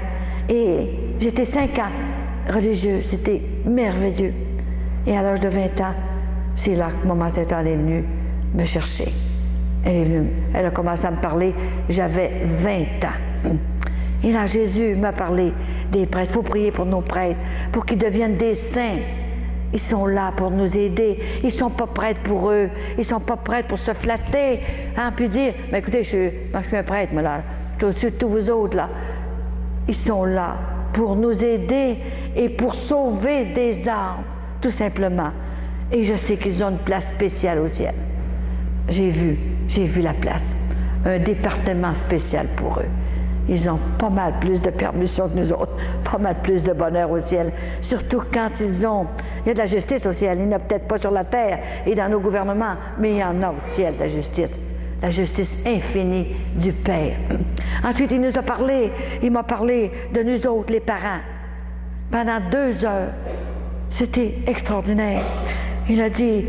Et j'étais 5 ans religieuse, c'était merveilleux. Et à l'âge de 20 ans, c'est là que Maman Sainte-Anne est venue me chercher. Elle a commencé à me parler, j'avais 20 ans. Et là, Jésus m'a parlé des prêtres. Il faut prier pour nos prêtres, pour qu'ils deviennent des saints. Ils sont là pour nous aider. Ils ne sont pas prêtres pour eux. Ils ne sont pas prêtres pour se flatter. Hein, puis dire, mais écoutez, moi, je suis un prêtre, mais là, je suis au-dessus de tous vous autres, là. Ils sont là pour nous aider et pour sauver des âmes, tout simplement. Et je sais qu'ils ont une place spéciale au ciel. J'ai vu la place. Un département spécial pour eux. Ils ont pas mal plus de permission que nous autres, pas mal plus de bonheur au ciel. Surtout quand il y a de la justice au ciel. Il n'y en a peut-être pas sur la terre et dans nos gouvernements, mais il y en a au ciel, de la justice infinie du Père. Ensuite, il m'a parlé de nous autres, les parents. Pendant 2 heures, c'était extraordinaire. Il a dit,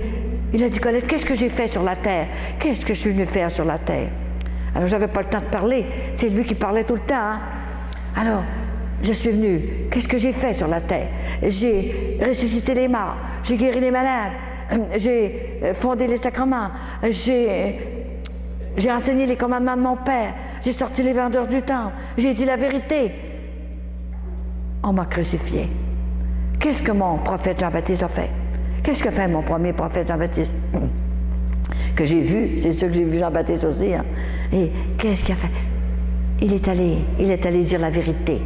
Colette, qu'est-ce que j'ai fait sur la terre? Qu'est-ce que je suis venue faire sur la terre? Alors, j'avais pas le temps de parler. C'est lui qui parlait tout le temps. Hein? Alors, je suis venue. Qu'est-ce que j'ai fait sur la terre? J'ai ressuscité les morts. J'ai guéri les malades. J'ai fondé les sacrements. J'ai enseigné les commandements de mon Père. J'ai sorti les vendeurs du temple. J'ai dit la vérité. On m'a crucifié. Qu'est-ce que mon prophète Jean-Baptiste a fait? Qu'est-ce que fait mon premier prophète Jean-Baptiste? Que j'ai vu, c'est sûr que j'ai vu Jean-Baptiste aussi. Hein? Et qu'est-ce qu'il a fait? Il est allé dire la vérité.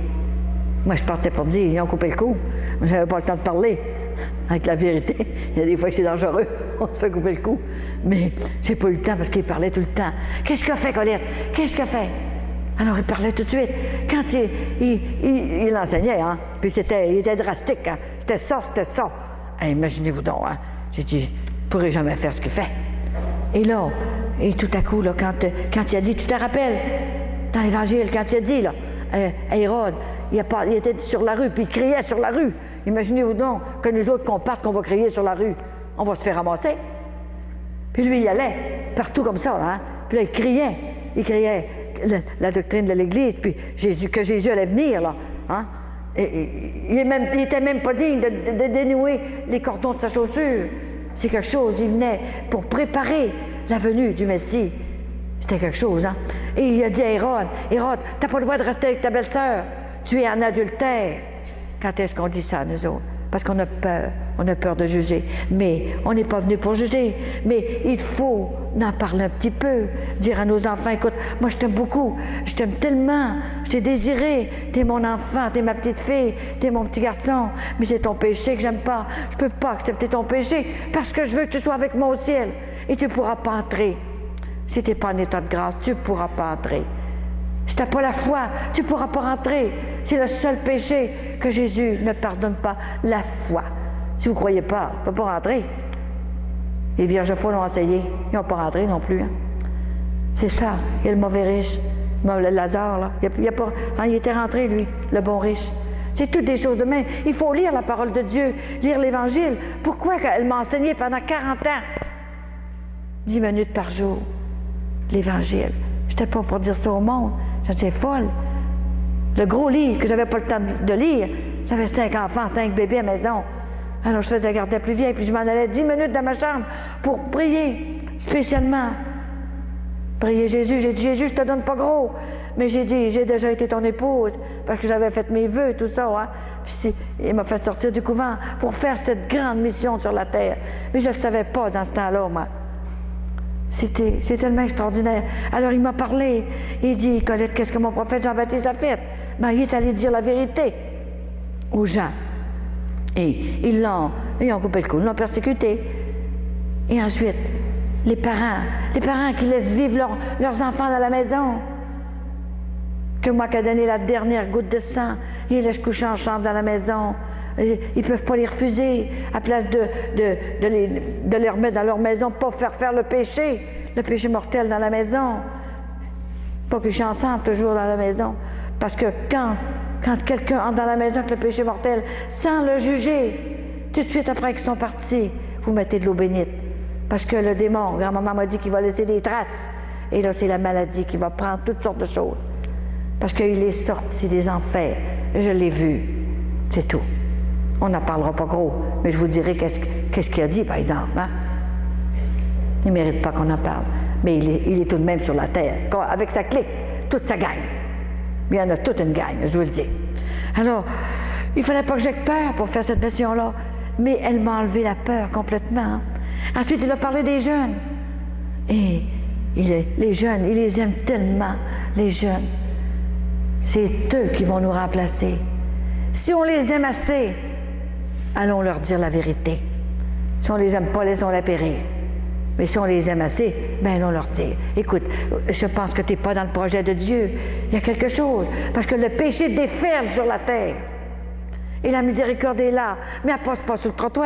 Moi, je partais pour dire, ils ont coupé le cou. Je n'avais pas le temps de parler avec la vérité. Il y a des fois que c'est dangereux, on se fait couper le cou. Mais j'ai pas eu le temps parce qu'il parlait tout le temps. Qu'est-ce qu'il a fait, Colette? Qu'est-ce qu'il a fait? Alors, il parlait tout de suite. Quand il enseignait, hein? Puis il était drastique, hein? C'était ça. Hey, imaginez-vous donc, hein? J'ai dit, je ne pourrai jamais faire ce qu'il fait. Et là, et tout à coup, là, quand il a dit, tu te rappelles, dans l'Évangile, quand il a dit, là, à Hérode, il était sur la rue, puis il criait sur la rue. Imaginez-vous donc que nous autres, qu'on parte, qu'on va crier sur la rue. On va se faire ramasser. Puis lui, il allait, partout comme ça, hein. Puis là, il criait la doctrine de l'Église, puis que Jésus allait venir, là, hein. Et il était même pas digne de dénouer les cordons de sa chaussure. C'est quelque chose, il venait pour préparer la venue du Messie. C'était quelque chose, hein? Et il a dit à Hérode, t'as pas le droit de rester avec ta belle-sœur. Tu es en adultère. Quand est-ce qu'on dit ça, nous autres? Parce qu'on a peur On a peur de juger. Mais on n'est pas venu pour juger. Mais il faut en parler un petit peu. Dire à nos enfants, écoute, moi je t'aime beaucoup. Je t'aime tellement. Je t'ai désiré. T'es mon enfant, t'es ma petite fille, t'es mon petit garçon. Mais c'est ton péché que j'aime pas. Je peux pas accepter ton péché parce que je veux que tu sois avec moi au ciel. Et tu ne pourras pas entrer. Si tu n'es pas en état de grâce, tu ne pourras pas entrer. Si tu n'as pas la foi, tu ne pourras pas rentrer. C'est le seul péché que Jésus ne pardonne pas, la foi. Si vous ne croyez pas, tu ne peux pas rentrer. Les vierges folles l'ont essayé, ils n'ont pas rentré non plus. Hein. C'est ça, il y a le mauvais riche, le Lazare, là. Il était rentré, lui, le bon riche. C'est toutes des choses de même. Il faut lire la parole de Dieu, lire l'Évangile. Pourquoi elle m'a enseigné pendant 40 ans? 10 minutes par jour, l'Évangile. Je n'étais pas pour dire ça au monde. J'étais folle. Le gros livre que je n'avais pas le temps de lire, j'avais 5 enfants, 5 bébés à la maison. Alors je faisais garder la plus vieille, puis je m'en allais 10 minutes dans ma chambre pour prier, spécialement. Prier Jésus. J'ai dit, Jésus, je te donne pas gros. Mais j'ai dit, j'ai déjà été ton épouse, parce que j'avais fait mes vœux, tout ça. Hein? Puis il m'a fait sortir du couvent pour faire cette grande mission sur la terre. Mais je ne le savais pas dans ce temps-là, moi. C'est tellement extraordinaire. Alors il m'a parlé. Il dit, Colette, qu'est-ce que mon prophète Jean-Baptiste a fait? Ben, il est allé dire la vérité aux gens. Et ils ont coupé le cou, ils l'ont persécuté. Et ensuite, les parents qui laissent vivre leurs enfants dans la maison. Que moi qui a donné la dernière goutte de sang, ils laissent coucher en chambre dans la maison. Ils ne peuvent pas les refuser, à place de les remettre dans leur maison, pas faire le péché mortel dans la maison. Pas qu'ils soient ensemble toujours dans la maison. Parce que quand quelqu'un entre dans la maison avec le péché mortel, sans le juger, tout de suite après qu'ils sont partis, vous mettez de l'eau bénite. Parce que le démon, grand-maman m'a dit qu'il va laisser des traces. Et là, c'est la maladie qui va prendre toutes sortes de choses. Parce qu'il est sorti des enfers. Je l'ai vu. C'est tout. On n'en parlera pas gros, mais je vous dirai qu'est-ce qu'il a dit, par exemple. Hein? Il ne mérite pas qu'on en parle. Mais il est tout de même sur la terre. Avec sa clique, toute sa gang. Mais il y en a toute une gang, je vous le dis. Alors, il ne fallait pas que j'aie peur pour faire cette mission-là. Mais elle m'a enlevé la peur complètement. Ensuite, il a parlé des jeunes. Et les jeunes, il les aime tellement, les jeunes. C'est eux qui vont nous remplacer. Si on les aime assez, allons leur dire la vérité. Si on les aime pas, laissons-les périr. Mais si on les aime assez, ben allons leur dire. Écoute, je pense que tu n'es pas dans le projet de Dieu. Il y a quelque chose. Parce que le péché déferle sur la terre. Et la miséricorde est là. Mais elle ne passe pas sur le trottoir.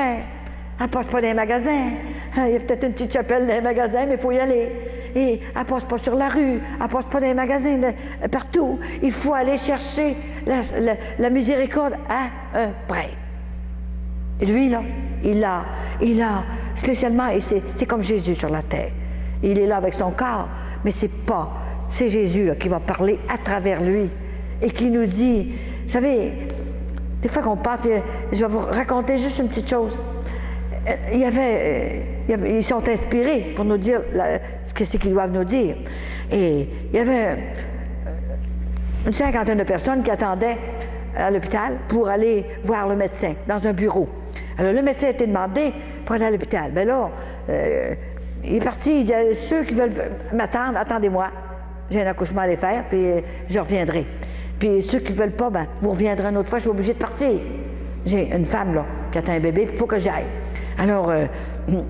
Elle ne passe pas dans les magasins. Il y a peut-être une petite chapelle dans les magasins, mais il faut y aller. Et elle ne passe pas sur la rue. Elle ne passe pas dans les magasins, partout. Il faut aller chercher la miséricorde à un prêtre. Et lui, là, il a spécialement, et c'est comme Jésus sur la terre. Il est là avec son corps, mais c'est Jésus là, qui va parler à travers lui et qui nous dit, vous savez, des fois qu'on pense, je vais vous raconter juste une petite chose. Ils sont inspirés pour nous dire ce que c'est qu'ils doivent nous dire. Et il y avait une cinquantaine de personnes qui attendaient à l'hôpital pour aller voir le médecin dans un bureau. Alors le médecin a été demandé pour aller à l'hôpital. Ben là, il est parti, il dit « Ceux qui veulent m'attendre, attendez-moi. J'ai un accouchement à aller faire, puis je reviendrai. Puis ceux qui ne veulent pas, ben, vous reviendrez une autre fois, je suis obligé de partir. J'ai une femme là, qui attend un bébé, puis il faut que j'aille. Alors,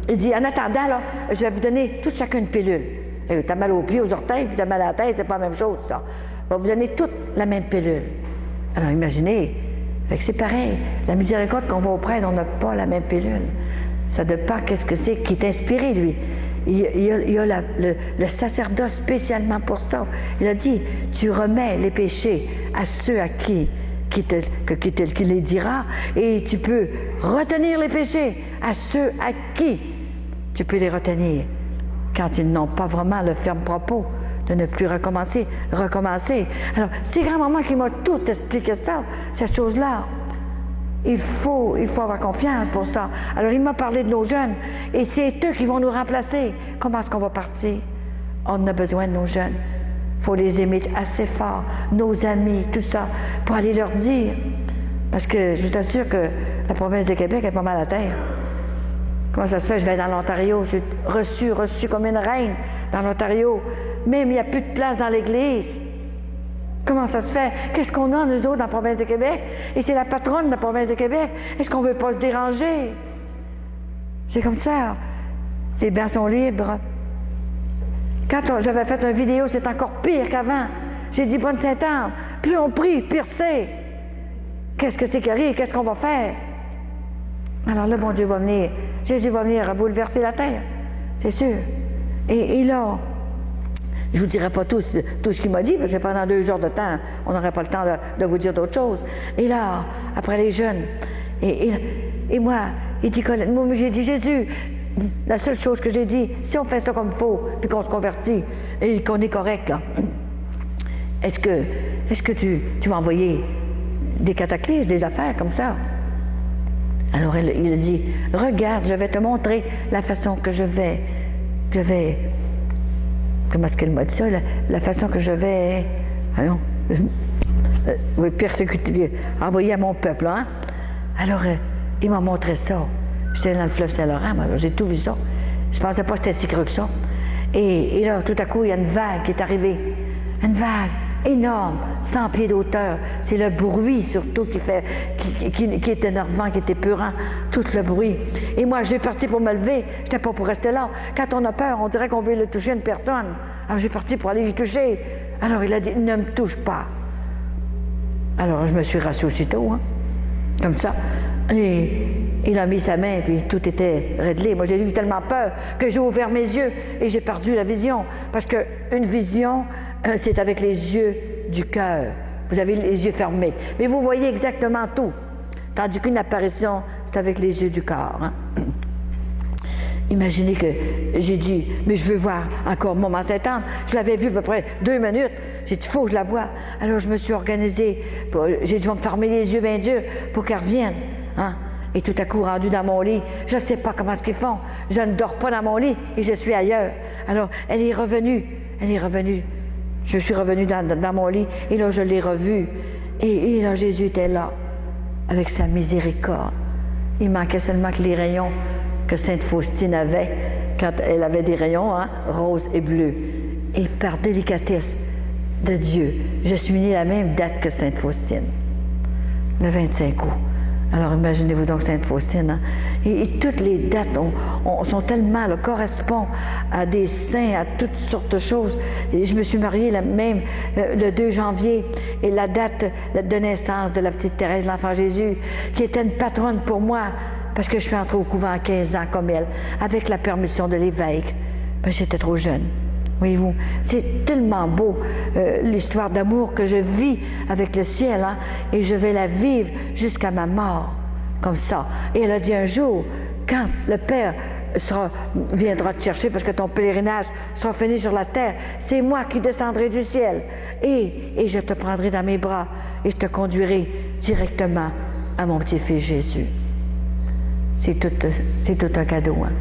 il dit, en attendant, là, je vais vous donner toute chacun une pilule. Tu as mal aux pieds, aux orteils, puis tu as mal à la tête, c'est pas la même chose, ça. Je vais vous donner toute la même pilule. Alors, imaginez, fait que c'est pareil. La miséricorde qu'on va au prêtre, on n'a pas la même pilule. Ça dépend qu'est-ce que c'est qui est inspiré, lui. Il y a le sacerdoce spécialement pour ça. Il a dit, tu remets les péchés à ceux à qui les dira, et tu peux retenir les péchés à ceux à qui tu peux les retenir quand ils n'ont pas vraiment le ferme propos de ne plus recommencer. Alors, c'est grand-maman qui m'a tout expliqué ça, cette chose-là. Il faut avoir confiance pour ça. Alors, il m'a parlé de nos jeunes, et c'est eux qui vont nous remplacer. Comment est-ce qu'on va partir? On a besoin de nos jeunes. Il faut les aimer assez fort, nos amis, tout ça, pour aller leur dire. Parce que je vous assure que la province de Québec est pas mal à terre. Comment ça se fait? Je vais dans l'Ontario. Je suis reçue comme une reine dans l'Ontario. Même il n'y a plus de place dans l'Église. Comment ça se fait? Qu'est-ce qu'on a, nous autres, dans la province de Québec? Et c'est la patronne de la province de Québec. Est-ce qu'on ne veut pas se déranger? C'est comme ça. Les bancs sont libres. Quand j'avais fait une vidéo, c'est encore pire qu'avant. J'ai dit, bonne Sainte-Anne, plus on prie, pire c'est. Qu'est-ce que c'est qui arrive? Qu'est-ce qu'on va faire? Alors là, bon Dieu va venir. Jésus va venir bouleverser la terre. C'est sûr. Et là, je ne vous dirai pas tout ce qu'il m'a dit, parce que pendant 2 heures de temps, on n'aurait pas le temps de vous dire d'autres choses. Et là, après les jeunes, et moi, il dit, moi j'ai dit, Jésus, la seule chose que j'ai dit, si on fait ça comme il faut, puis qu'on se convertit, et qu'on est correct, là, est-ce que tu vas envoyer des cataclysmes, des affaires comme ça? Alors il a dit, regarde, je vais te montrer la façon que je vais comment est-ce qu'elle m'a dit ça? La façon que je vais, oui, persécuter, envoyer à mon peuple, hein? Alors, il m'a montré ça. J'étais dans le fleuve Saint-Laurent, alors j'ai tout vu ça. Je ne pensais pas que c'était si creux que ça. Et là, tout à coup, il y a une vague qui est arrivée. Une vague énorme, 100 pieds d'auteur. C'est le bruit surtout qui est énervant, qui est épeurant, tout le bruit. Et moi, j'ai parti pour me lever. Je n'étais pas pour rester là. Quand on a peur, on dirait qu'on veut le toucher une personne. Alors j'ai parti pour aller lui toucher. Alors il a dit, ne me touche pas. Alors je me suis rassis aussitôt, hein, comme ça. Et il a mis sa main, puis tout était réglé. Moi, j'ai eu tellement peur que j'ai ouvert mes yeux et j'ai perdu la vision. Parce qu'une vision, c'est avec les yeux du cœur. Vous avez les yeux fermés. Mais vous voyez exactement tout. Tandis qu'une apparition, c'est avec les yeux du corps. Hein? Imaginez que j'ai dit, mais je veux voir encore Maman Sainte-Anne. Je l'avais vue à peu près 2 minutes. J'ai dit, il faut que je la voie. Alors je me suis organisée. J'ai dit, je vais me fermer les yeux bien durs pour qu'elle revienne. Hein? Et tout à coup, rendu dans mon lit, je ne sais pas comment ce qu'ils font. Je ne dors pas dans mon lit et je suis ailleurs. Alors, elle est revenue. Elle est revenue. Je suis revenue dans mon lit et là, je l'ai revue. Et là, Jésus était là, avec sa miséricorde. Il manquait seulement que les rayons que Sainte Faustine avait, quand elle avait des rayons, hein, roses et bleus. Et par délicatesse de Dieu, je suis née la même date que Sainte Faustine, le 25 août. Alors imaginez-vous donc Sainte Faustine. Hein? Et toutes les dates sont tellement, là, correspondent à des saints, à toutes sortes de choses. Et je me suis mariée même le 2 janvier, et la date de naissance de la petite Thérèse, l'enfant Jésus, qui était une patronne pour moi, parce que je suis entrée au couvent à 15 ans comme elle, avec la permission de l'évêque. Mais j'étais trop jeune. Voyez-vous, c'est tellement beau, l'histoire d'amour que je vis avec le ciel, hein, et je vais la vivre jusqu'à ma mort, comme ça. Et elle a dit un jour, quand le Père viendra te chercher, parce que ton pèlerinage sera fini sur la terre, c'est moi qui descendrai du ciel, et je te prendrai dans mes bras, et je te conduirai directement à mon petit-fils Jésus. C'est tout un cadeau, hein.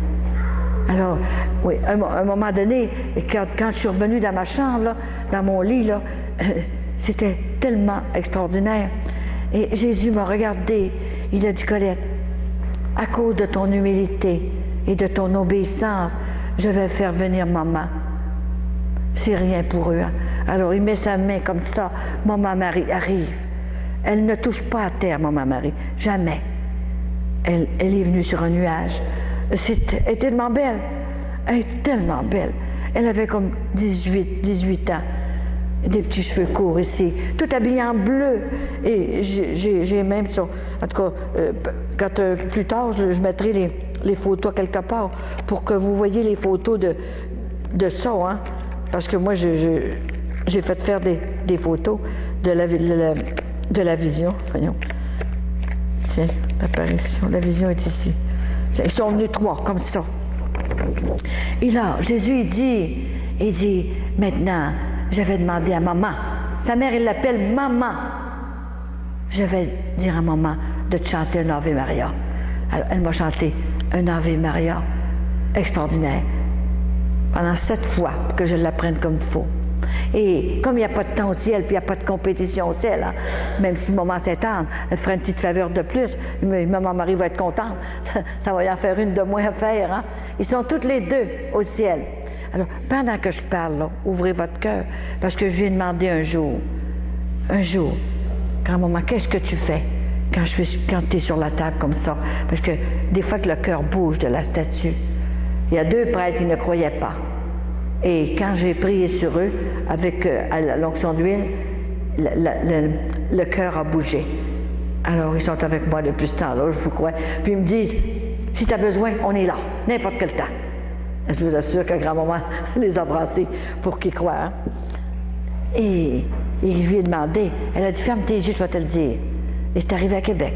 Alors, oui, à un moment donné, quand je suis revenue dans ma chambre, là, dans mon lit, là, c'était tellement extraordinaire. Et Jésus m'a regardé, il a dit, Colette, à cause de ton humilité et de ton obéissance, je vais faire venir maman. C'est rien pour eux. Hein? Alors, il met sa main comme ça, Maman Marie arrive. Elle ne touche pas à terre, Maman Marie, jamais. Elle est venue sur un nuage. Elle est tellement belle. Elle est tellement belle. Elle avait comme 18 ans. Des petits cheveux courts ici. Tout habillée en bleu. Et j'ai même ça. En tout cas, quand plus tard, je mettrai les photos quelque part pour que vous voyez les photos de ça. Hein? Parce que moi, j'ai fait faire des photos de la vision. Voyons. Tiens, l'apparition. La vision est ici. Ils sont venus 3, comme ça. Et là, Jésus, il dit, maintenant, je vais demander à maman. Sa mère, il l'appelle maman. Je vais dire à maman de te chanter un Ave Maria. Alors, elle m'a chanté un Ave Maria extraordinaire. Pendant 7 fois, pour que je l'apprenne comme il faut. Et comme il n'y a pas de temps au ciel, puis il n'y a pas de compétition au ciel, hein, même si maman s'étend, elle fera une petite faveur de plus, maman Marie va être contente, ça va y en faire une de moins à faire. Hein. Ils sont toutes les deux au ciel. Alors, pendant que je parle, là, ouvrez votre cœur, parce que je lui ai demandé un jour, grand-maman, qu'est-ce que tu fais quand tu es sur la table comme ça? Parce que des fois que le cœur bouge de la statue. Il y a 2 prêtres qui ne croyaient pas. Et quand j'ai prié sur eux, avec l'onction d'huile, le cœur a bougé. Alors, ils sont avec moi depuis ce temps-là, je vous crois. Puis ils me disent, si tu as besoin, on est là, n'importe quel temps. Je vous assure que grand-maman les a brassés pour qu'ils croient. Hein? Et je lui ai demandé, elle a dit, ferme tes yeux, je vais te le dire. Et c'est arrivé à Québec.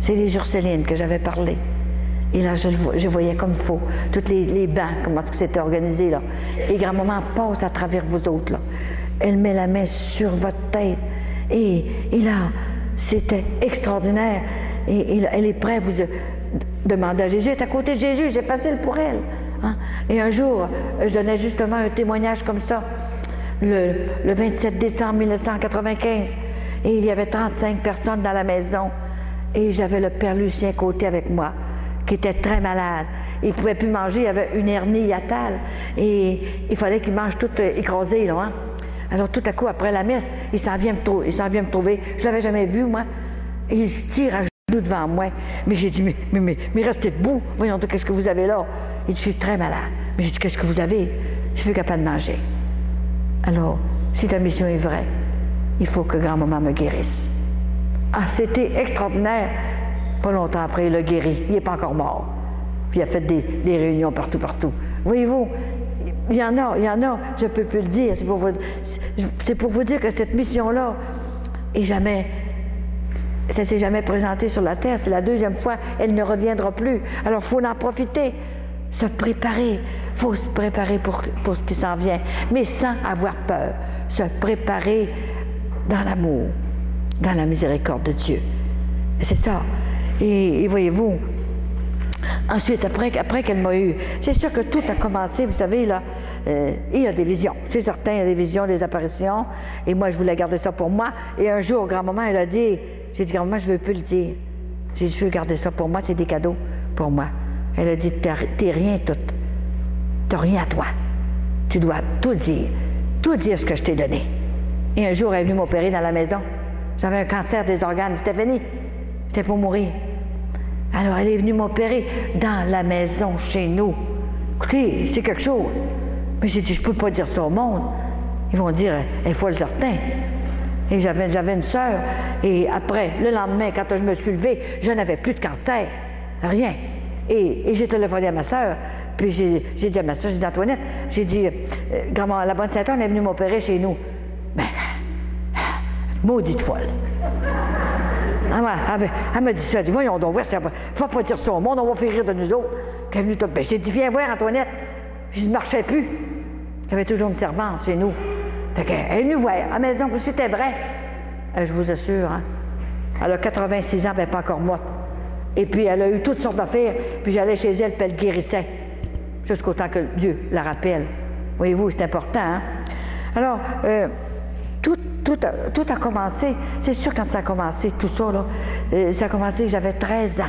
C'est les Ursulines que j'avais parlé. Et là, je voyais comme il faut, tous les bancs, comment c'était organisé, là. Et grand-maman passe à travers vous autres, là. Elle met la main sur votre tête. Et là, c'était extraordinaire. Et elle est prête à vous demander à Jésus. Elle est à côté de Jésus, c'est facile pour elle. Hein? Et un jour, je donnais justement un témoignage comme ça, le 27 décembre 1995. Et il y avait 35 personnes dans la maison. Et j'avais le père Lucien Côté avec moi, qui était très malade. Il ne pouvait plus manger, il avait une hernie hiatale. Et il fallait qu'il mange tout écrasé, là. Hein? Alors tout à coup, après la messe, il s'en vient me trouver. Je ne l'avais jamais vu, moi. Et il se tire à genoux devant moi. Mais j'ai dit, mais restez debout. Voyons donc, qu'est-ce que vous avez là? Il dit, je suis très malade. Mais j'ai dit, qu'est-ce que vous avez? Je suis plus capable de manger. Alors, si ta mission est vraie, il faut que grand-maman me guérisse. Ah, c'était extraordinaire. Pas longtemps après, il l'a guéri. Il n'est pas encore mort. Puis il a fait des réunions partout. Voyez-vous, il y en a, je ne peux plus le dire. C'est pour vous dire que cette mission-là, ça ne s'est jamais présenté sur la terre. C'est la 2e fois, elle ne reviendra plus. Alors, il faut en profiter, se préparer. Il faut se préparer pour ce qui s'en vient, mais sans avoir peur. Se préparer dans l'amour, dans la miséricorde de Dieu. C'est ça. Et voyez-vous, ensuite, après qu'elle m'a eu, c'est sûr que tout a commencé, vous savez, là, il y a des visions. C'est certain, il y a des visions, des apparitions, et moi, je voulais garder ça pour moi. Et un jour, grand-maman, elle a dit, j'ai dit, grand-maman, je ne veux plus le dire. J'ai dit, je veux garder ça pour moi, c'est des cadeaux pour moi. Elle a dit, t'es rien tout. T'as rien à toi. Tu dois tout dire ce que je t'ai donné. Et un jour, elle est venue m'opérer dans la maison. J'avais un cancer des organes. Stéphanie, j'étais pour mourir. Alors, elle est venue m'opérer dans la maison, chez nous. Écoutez, c'est quelque chose. Mais j'ai dit, je ne peux pas dire ça au monde. Ils vont dire, elle est folle certain. Et j'avais une sœur. Et après, le lendemain, quand je me suis levée, je n'avais plus de cancer. Rien. Et j'ai téléphoné à ma sœur. Puis j'ai dit à ma sœur, j'ai dit, Antoinette, j'ai dit, grand-maman, la bonne Sainte-Anne est venue m'opérer chez nous. Mais, maudite folle. Elle m'a dit ça. Elle dit, voyons donc, il ne faut pas dire ça au monde, on va faire rire de nous autres. J'ai dit, viens voir, Antoinette. Je ne marchais plus. Il y avait toujours une servante chez nous. Elle est venue voir à la maison, c'était vrai. Je vous assure, hein. Elle a 86 ans, elle n'est pas encore morte. Et puis, elle a eu toutes sortes d'affaires. Puis, j'allais chez elle, puis elle guérissait. Jusqu'au temps que Dieu la rappelle. Voyez-vous, c'est important, hein? Alors, tout a commencé. C'est sûr, quand ça a commencé, tout ça, là, ça a commencé, j'avais 13 ans.